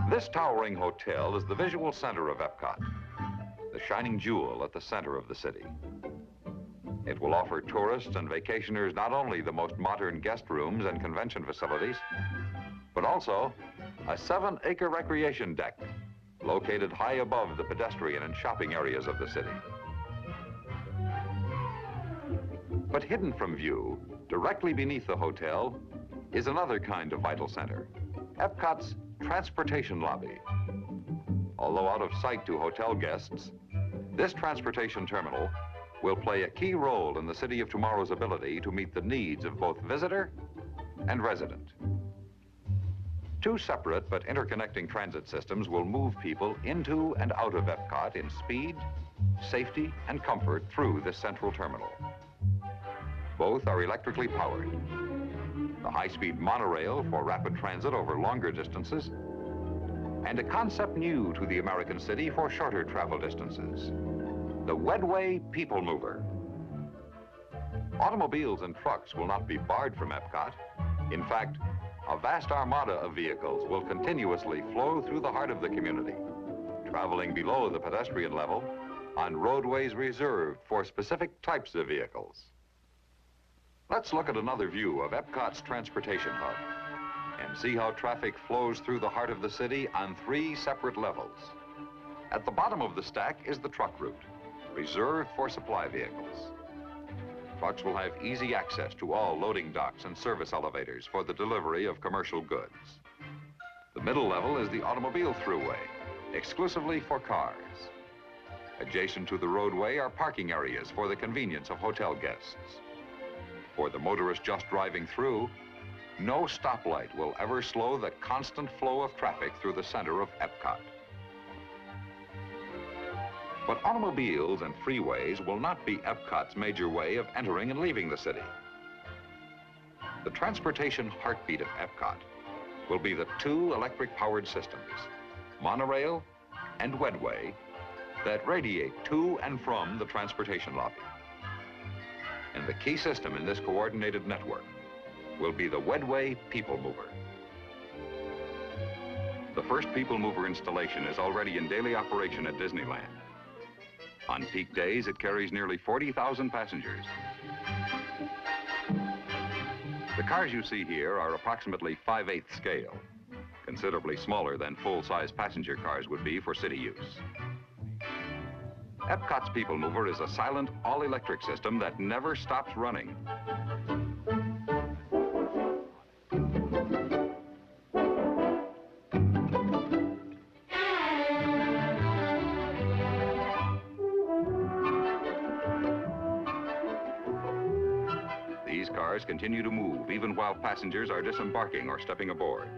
This towering hotel is the visual center of EPCOT, the shining jewel at the center of the city. It will offer tourists and vacationers not only the most modern guest rooms and convention facilities, but also a 7-acre recreation deck located high above the pedestrian and shopping areas of the city. But hidden from view, directly beneath the hotel, is another kind of vital center, EPCOT's transportation lobby. Although out of sight to hotel guests, this transportation terminal will play a key role in the city of tomorrow's ability to meet the needs of both visitor and resident. Two separate but interconnecting transit systems will move people into and out of EPCOT in speed, safety, and comfort through this central terminal. Both are electrically powered. The high-speed monorail for rapid transit over longer distances, and a concept new to the American city for shorter travel distances, the Wedway People Mover. Automobiles and trucks will not be barred from EPCOT. In fact, a vast armada of vehicles will continuously flow through the heart of the community, traveling below the pedestrian level on roadways reserved for specific types of vehicles. Let's look at another view of EPCOT's transportation hub and see how traffic flows through the heart of the city on 3 separate levels. At the bottom of the stack is the truck route, reserved for supply vehicles. Trucks will have easy access to all loading docks and service elevators for the delivery of commercial goods. The middle level is the automobile throughway, exclusively for cars. Adjacent to the roadway are parking areas for the convenience of hotel guests. For the motorist just driving through, no stoplight will ever slow the constant flow of traffic through the center of EPCOT. But automobiles and freeways will not be EPCOT's major way of entering and leaving the city. The transportation heartbeat of EPCOT will be the 2 electric-powered systems, monorail and Wedway, that radiate to and from the transportation lobby. And the key system in this coordinated network will be the Wedway People Mover. The first People Mover installation is already in daily operation at Disneyland. On peak days, it carries nearly 40,000 passengers. The cars you see here are approximately 5/8 scale, considerably smaller than full-size passenger cars would be for city use. EPCOT's People Mover is a silent, all-electric system that never stops running. These cars continue to move even while passengers are disembarking or stepping aboard.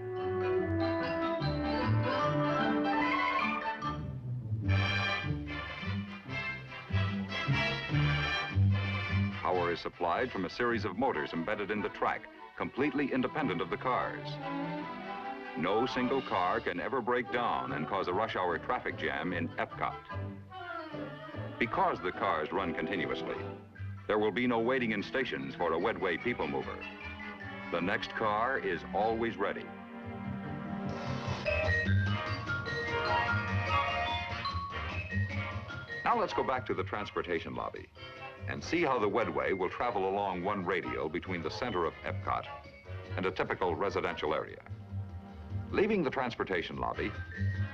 Power is supplied from a series of motors embedded in the track, completely independent of the cars. No single car can ever break down and cause a rush hour traffic jam in EPCOT. Because the cars run continuously, there will be no waiting in stations for a Wedway People Mover. The next car is always ready. Now let's go back to the transportation lobby and see how the Wedway will travel along one radial between the center of EPCOT and a typical residential area. Leaving the transportation lobby,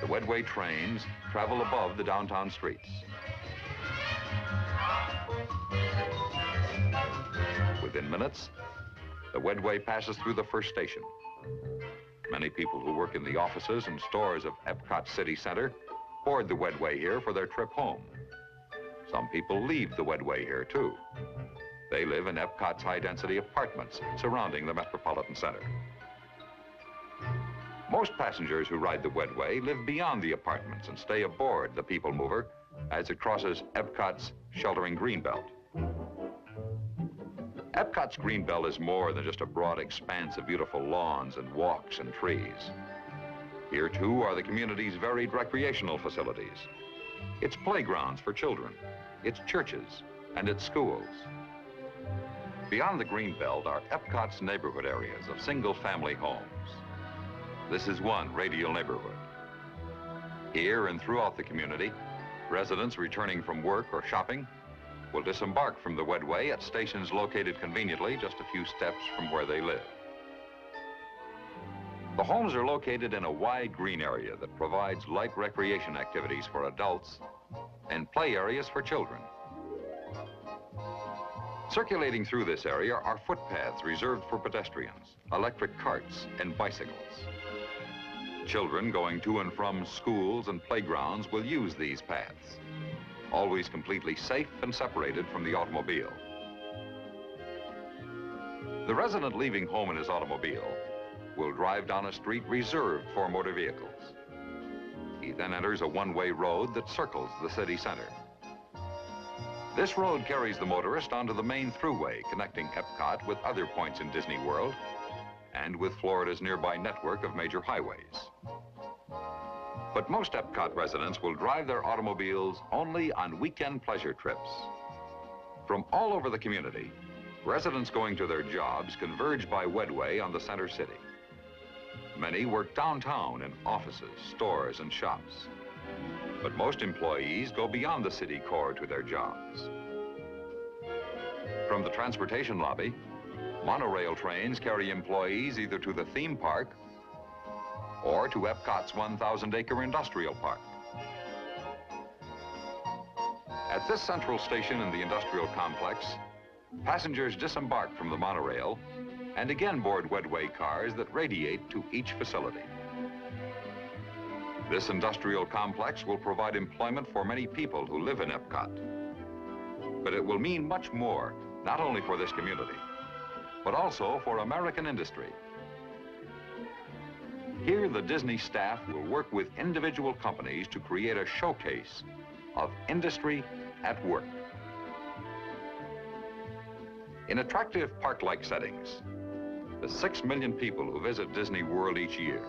the Wedway trains travel above the downtown streets. Within minutes, the Wedway passes through the first station. Many people who work in the offices and stores of EPCOT City Center board the Wedway here for their trip home. Some people leave the Wedway here, too. They live in EPCOT's high-density apartments surrounding the metropolitan center. Most passengers who ride the Wedway live beyond the apartments and stay aboard the People Mover as it crosses EPCOT's sheltering greenbelt. EPCOT's greenbelt is more than just a broad expanse of beautiful lawns and walks and trees. Here, too, are the community's varied recreational facilities. Its playgrounds for children, its churches, and its schools. Beyond the greenbelt are EPCOT's neighborhood areas of single-family homes. This is one radial neighborhood, Here and throughout the community, residents returning from work or shopping will disembark from the Wedway at stations located conveniently just a few steps from where they live. The homes are located in a wide green area that provides light recreation activities for adults and play areas for children. Circulating through this area are footpaths reserved for pedestrians, electric carts, and bicycles. Children going to and from schools and playgrounds will use these paths, always completely safe and separated from the automobile. The resident leaving home in his automobile will drive down a street reserved for motor vehicles. He then enters a one-way road that circles the city center. This road carries the motorist onto the main thruway connecting EPCOT with other points in Disney World and with Florida's nearby network of major highways. But most EPCOT residents will drive their automobiles only on weekend pleasure trips. From all over the community, residents going to their jobs converge by Wedway on the center city. Many work downtown in offices, stores, and shops. But most employees go beyond the city core to their jobs. From the transportation lobby, monorail trains carry employees either to the theme park or to EPCOT's 1,000-acre industrial park. At this central station in the industrial complex, passengers disembark from the monorail and again board Wedway cars that radiate to each facility. This industrial complex will provide employment for many people who live in EPCOT. But it will mean much more, not only for this community, but also for American industry. Here, the Disney staff will work with individual companies to create a showcase of industry at work. In attractive park-like settings, the 6 million people who visit Disney World each year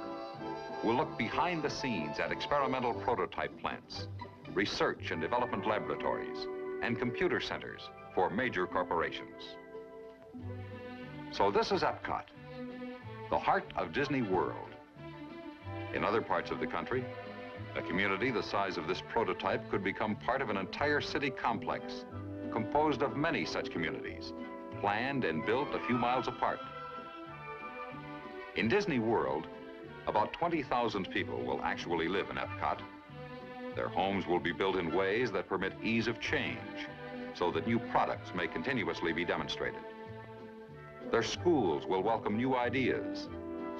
will look behind the scenes at experimental prototype plants, research and development laboratories, and computer centers for major corporations. So this is EPCOT, the heart of Disney World. In other parts of the country, a community the size of this prototype could become part of an entire city complex composed of many such communities, planned and built a few miles apart. In Disney World, about 20,000 people will actually live in EPCOT. Their homes will be built in ways that permit ease of change so that new products may continuously be demonstrated. Their schools will welcome new ideas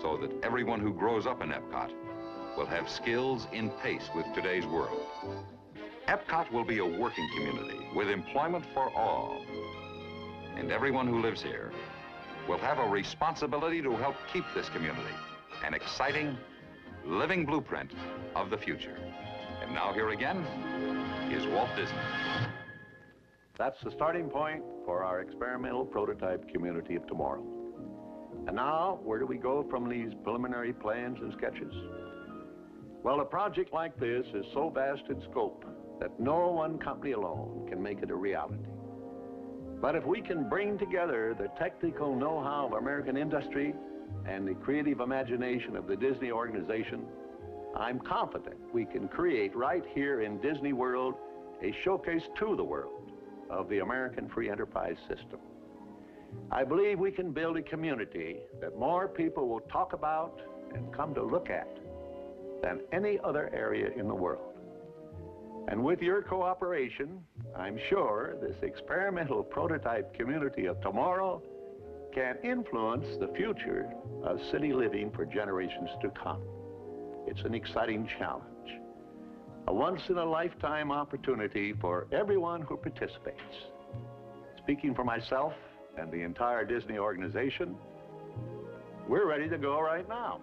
so that everyone who grows up in EPCOT will have skills in pace with today's world. EPCOT will be a working community with employment for all. And everyone who lives here will have a responsibility to help keep this community an exciting, living blueprint of the future. And now here again is Walt Disney. That's the starting point for our experimental prototype community of tomorrow. And now, where do we go from these preliminary plans and sketches? Well, a project like this is so vast in scope that no one company alone can make it a reality. But if we can bring together the technical know-how of American industry and the creative imagination of the Disney organization, I'm confident we can create right here in Disney World a showcase to the world of the American free enterprise system. I believe we can build a community that more people will talk about and come to look at than any other area in the world. And with your cooperation, I'm sure this experimental prototype community of tomorrow can influence the future of city living for generations to come. It's an exciting challenge, a once-in-a-lifetime opportunity for everyone who participates. Speaking for myself and the entire Disney organization, we're ready to go right now.